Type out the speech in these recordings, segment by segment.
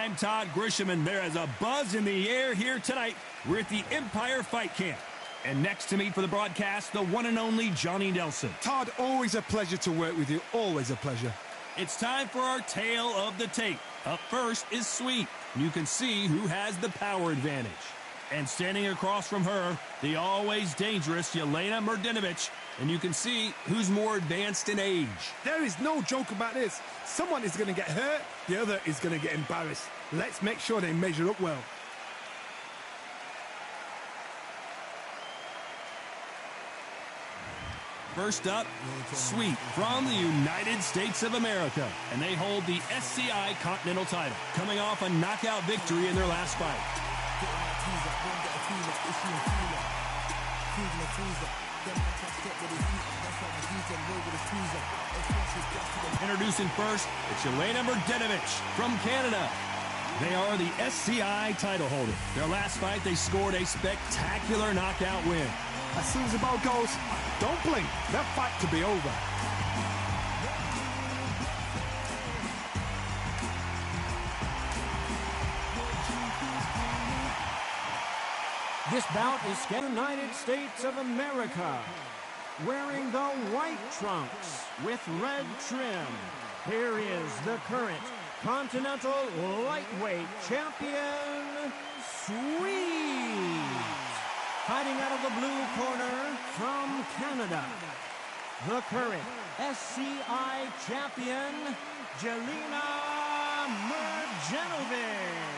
I'm Todd Grisham, and there is a buzz in the air here tonight. We're at the Empire Fight Camp. And next to me for the broadcast, the one and only Johnny Nelson. Todd, always a pleasure to work with you. Always a pleasure. It's time for our tale of the tape. Up first is Sweet. You can see who has the power advantage. And standing across from her, the always dangerous Yelena Mrdinovic. And you can see who's more advanced in age. There is no joke about this. Someone is going to get hurt, the other is going to get embarrassed. Let's make sure they measure up well. First up, Sweet from the United States of America. And they hold the SCI Continental title, coming off a knockout victory in their last fight. Introducing first, it's Yelena Mrdinovic from Canada. They are the SCI title holder. Their last fight, they scored a spectacular knockout win. As soon as the ball goes, don't blink. That fight could be over. This bout is scheduled United States of America. Wearing the white trunks with red trim, here is the current Continental Lightweight Champion, Sweet. Fighting out of the blue corner from Canada, the current SCI champion, Yelena Mrdinovic.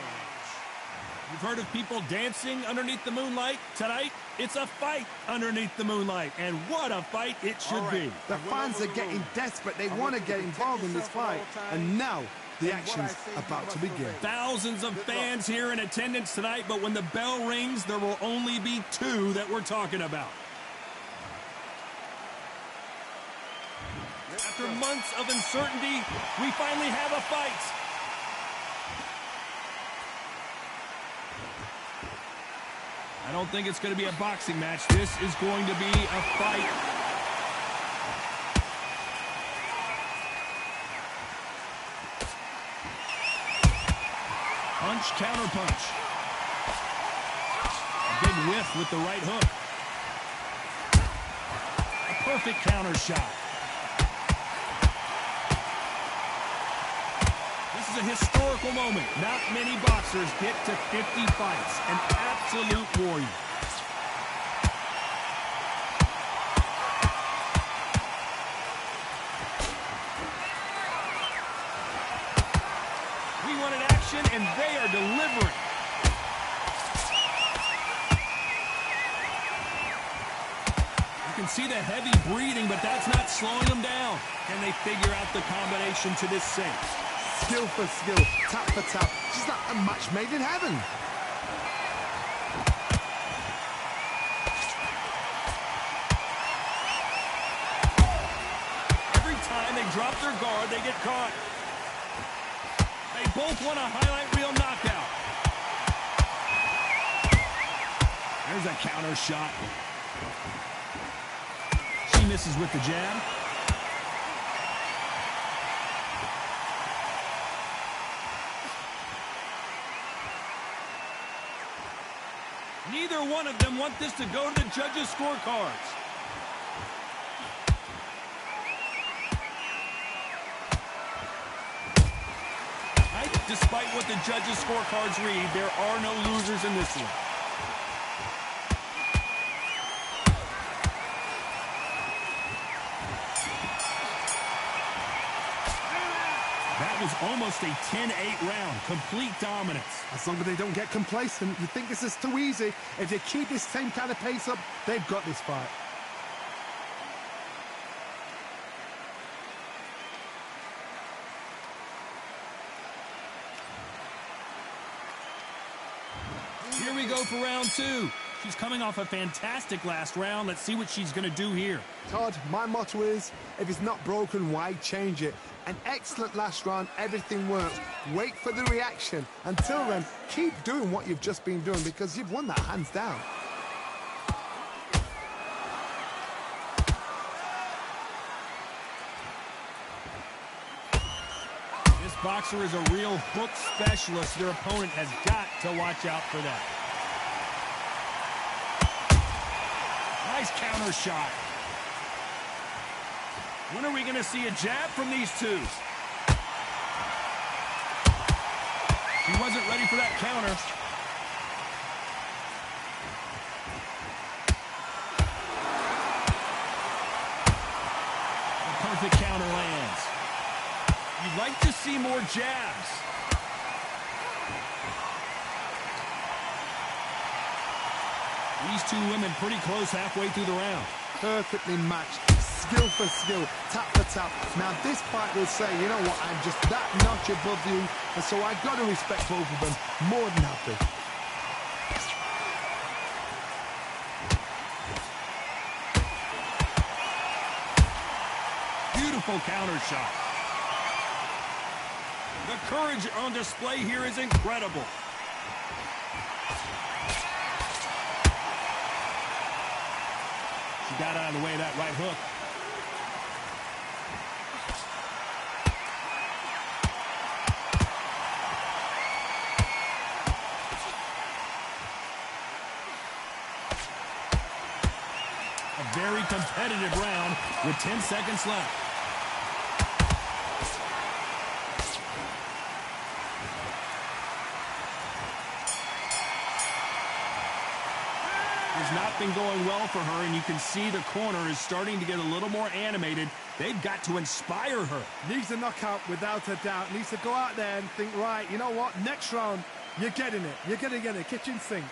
You've heard of people dancing underneath the moonlight? Tonight, it's a fight underneath the moonlight, and what a fight it should be. The fans are getting desperate. They want to get involved in this fight, and now the action's about to begin. Thousands of fans here in attendance tonight, but when the bell rings, there will only be two that we're talking about. After months of uncertainty, we finally have a fight. I don't think it's going to be a boxing match. This is going to be a fight. Punch, counter punch. A big whiff with the right hook. A perfect counter shot. This is a historical moment. Not many boxers get to 50 fights. An absolute warrior. We wanted action, and they are delivering. You can see the heavy breathing, but that's not slowing them down. Can they figure out the combination to this sink? Skill for skill, tap for tap. She's like a match made in heaven. Every time they drop their guard, they get caught. They both want a highlight reel knockout. There's a counter shot. She misses with the jab. Neither one of them want this to go to the judges' scorecards. Despite what the judges' scorecards read, there are no losers in this one. That was almost a 10-8 round. Complete dominance. As long as they don't get complacent, you think this is too easy. If they keep this same kind of pace up, they've got this fight. Here we go for round two. She's coming off a fantastic last round. Let's see what she's going to do here. Todd, my motto is, if it's not broken, why change it? An excellent last round, everything works. Wait for the reaction. Until then, keep doing what you've just been doing because you've won that hands down. This boxer is a real hook specialist. Their opponent has got to watch out for that. Nice counter shot. When are we going to see a jab from these two? He wasn't ready for that counter. The perfect counter lands. You'd like to see more jabs. These two women pretty close halfway through the round. Perfectly matched, skill for skill, tap for tap. Now this fight will say, you know what, I'm just that notch above you, and so I've got to respect both of them more than happy. Beautiful counter shot. The courage on display here is incredible. She got out of the way of that right hook. A very competitive round with 10 seconds left. It's not been going well for her, and you can see the corner is starting to get a little more animated. They've got to inspire her. Needs a knockout without a doubt. Needs to go out there and think, right, you know what, next round, you're getting it. You're going to get it. Kitchen sink.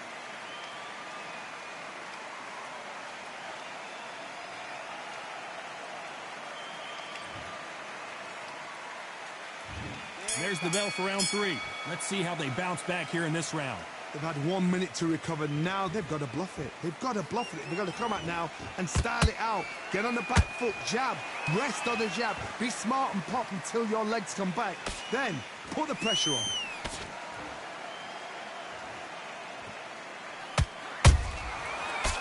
There's the bell for round 3. Let's see how they bounce back here in this round. They've had 1 minute to recover. Now they've got to bluff it. They've got to bluff it. They've got to come out now and style it out. Get on the back foot, jab, rest on the jab. Be smart and pop until your legs come back. Then put the pressure on.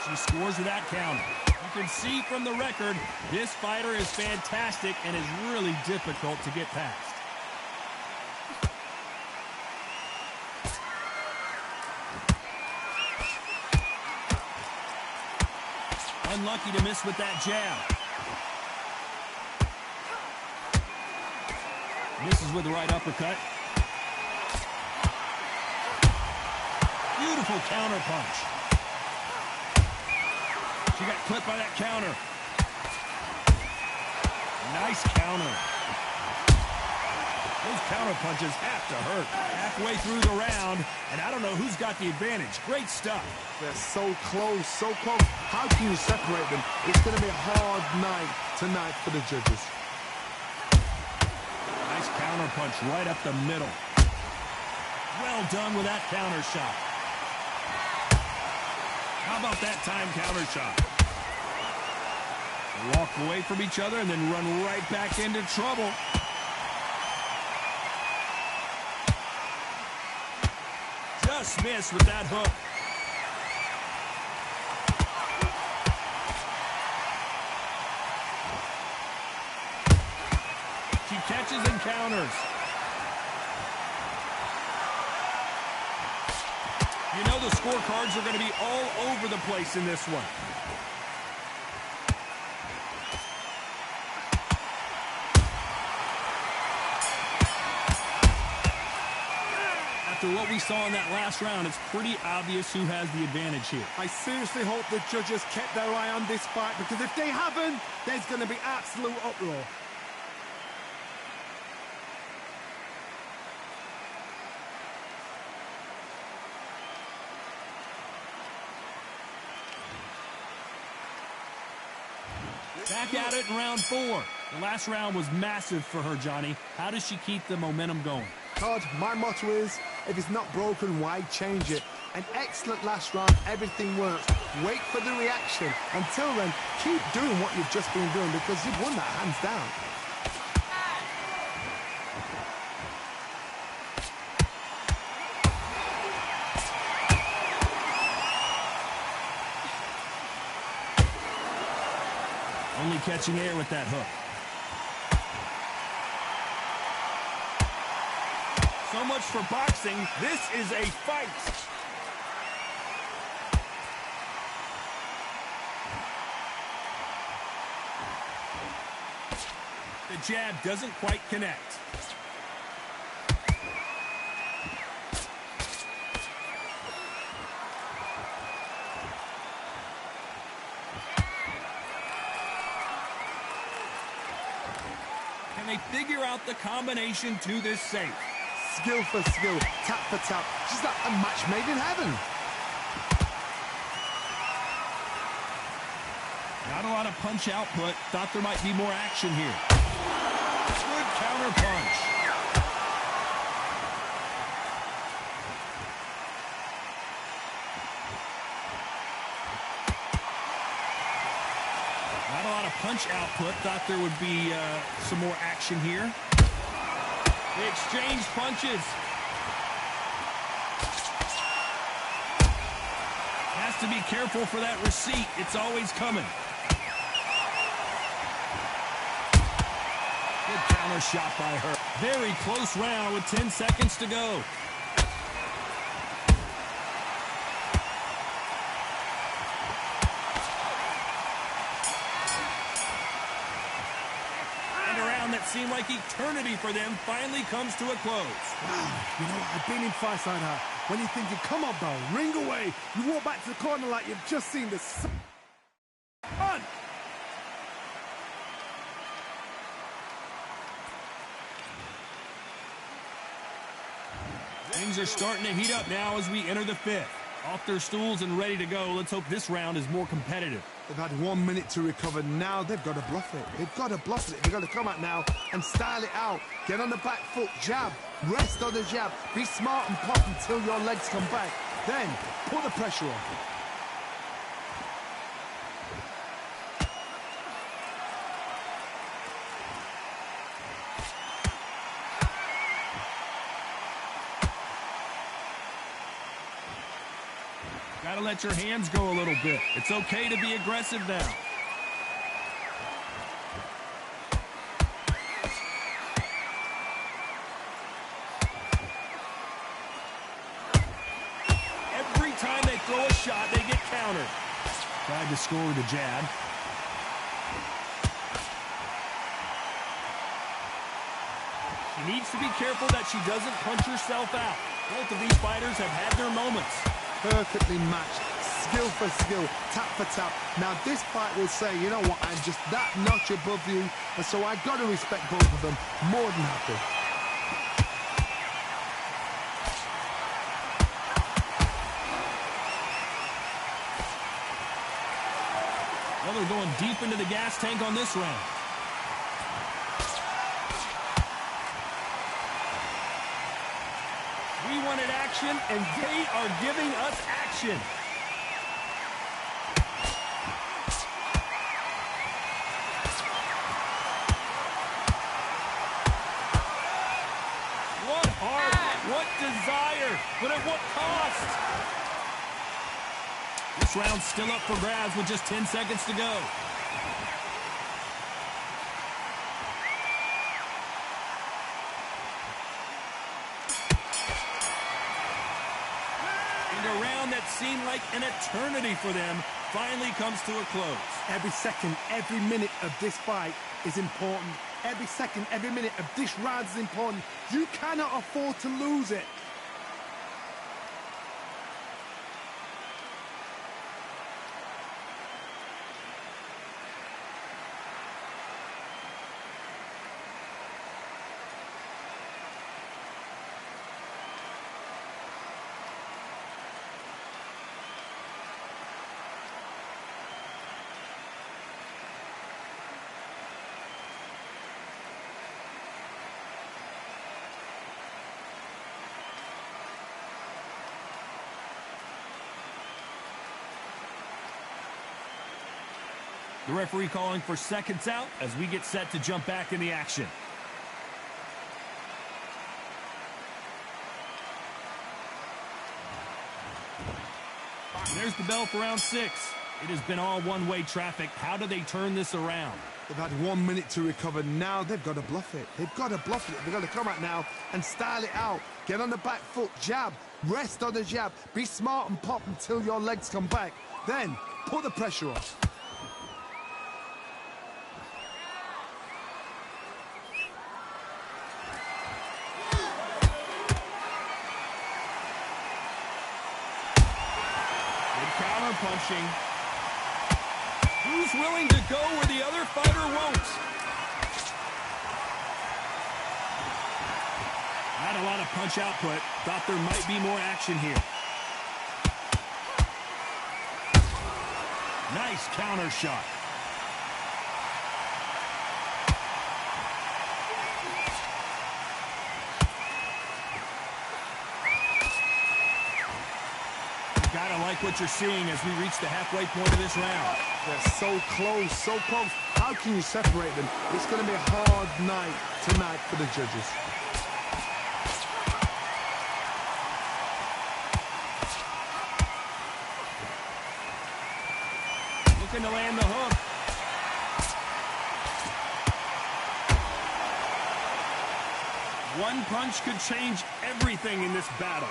She scores with that counter. You can see from the record, this fighter is fantastic and is really difficult to get past. Unlucky to miss with that jab. Misses with the right uppercut. Beautiful counter punch. She got clipped by that counter. Nice counter. Those counter punches have to hurt. Halfway through the round, and I don't know who's got the advantage. Great stuff. They're so close, so close. How can you separate them? It's going to be a hard night tonight for the judges. Nice counter punch right up the middle. Well done with that counter shot. How about that time counter shot? Walk away from each other and then run right back into trouble. Just missed with that hook. She catches and counters. You know the scorecards are going to be all over the place in this one. After what we saw in that last round, it's pretty obvious who has the advantage here. I seriously hope the judges kept their eye on this fight, because if they haven't, there's going to be absolute uproar. Back at it in round 4. The last round was massive for her, Johnny. How does she keep the momentum going? Todd, my motto is, if it's not broken, why change it? An excellent last round, everything works. Wait for the reaction. Until then, keep doing what you've just been doing, because you've won that hands down. Only catching air with that hook. So much for boxing. This is a fight. The jab doesn't quite connect. Can they figure out the combination to this safe? Skill for skill, tap for tap. She's like a match made in heaven. Not a lot of punch output. Thought there might be more action here. Good counter punch. Not a lot of punch output. Thought there would be some more action here. They exchange punches. Has to be careful for that receipt. It's always coming. Good counter shot by her. Very close round with 10 seconds to go. And a round that seemed like eternity for them finally comes to a close. Wow, you know what? I've been in fights like that. When you're thinking, come on, bro, ring away. You walk back to the corner like you've just seen the sun. Things are starting to heat up now as we enter the fifth. Off their stools and ready to go. Let's hope this round is more competitive. They've had 1 minute to recover. Now they've got to bluff it. They've got to bluff it. They've got to come out now and style it out. Get on the back foot, jab, rest on the jab. Be smart and pop until your legs come back. Then put the pressure on. Gotta let your hands go a little bit. It's okay to be aggressive now. Every time they throw a shot, they get countered. Tried to score with a jab. She needs to be careful that she doesn't punch herself out. Both of these fighters have had their moments. Perfectly matched, skill for skill, tap for tap. Now this fight will say, you know what, I'm just that notch above you, and so I got to respect both of them. More than happy. Well, they're going deep into the gas tank on this round. We wanted action, and they are giving us action. What heart, what desire, but at what cost? This round's still up for grabs with just 10 seconds to go. A round that seemed like an eternity for them finally comes to a close. Every second, every minute of this fight is important. Every second, every minute of this round is important. You cannot afford to lose it. The referee calling for seconds out as we get set to jump back in the action. There's the bell for round 6. It has been all one-way traffic. How do they turn this around? They've had 1 minute to recover. Now they've got to bluff it. They've got to bluff it. They've got to come out now and style it out. Get on the back foot, jab, rest on the jab. Be smart and pop until your legs come back. Then put the pressure on. Good counter punching. Who's willing to go where the other fighter won't? Not a lot of punch output. Thought there might be more action here. Nice counter shot. Gotta like what you're seeing as we reach the halfway point of this round. They're so close, so close. How can you separate them? It's going to be a hard night tonight for the judges. Looking to land the hook. One punch could change everything in this battle.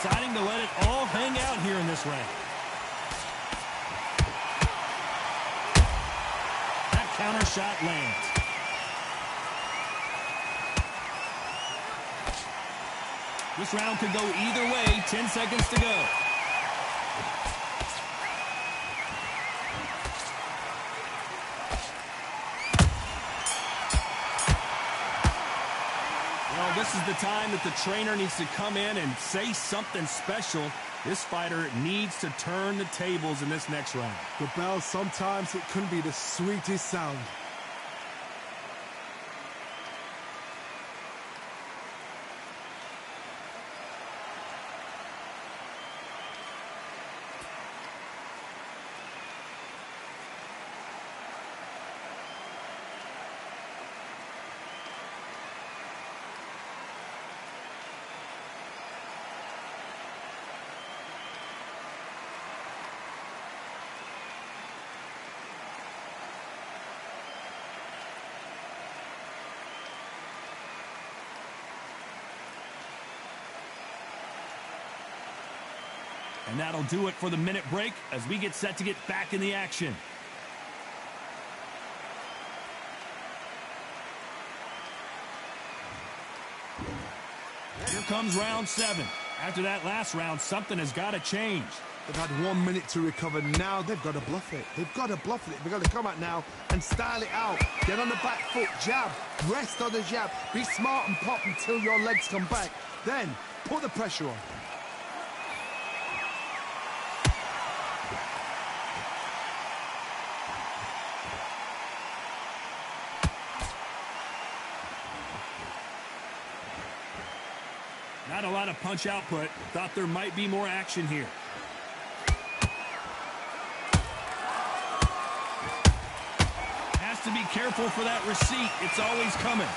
Deciding to let it all hang out here in this round. That counter shot lands. This round could go either way. 10 seconds to go. Well, this is the time that the trainer needs to come in and say something special. This fighter needs to turn the tables in this next round. The bell, sometimes it can be the sweetest sound. And that'll do it for the minute break as we get set to get back in the action. Here comes round 7. After that last round, something has got to change. They've had 1 minute to recover. Now they've got to bluff it. They've got to bluff it. They've got to come out now and style it out. Get on the back foot, jab, rest on the jab. Be smart and pop until your legs come back. Then put the pressure on. Not a lot of punch output. Thought there might be more action here. Has to be careful for that receipt. It's always coming.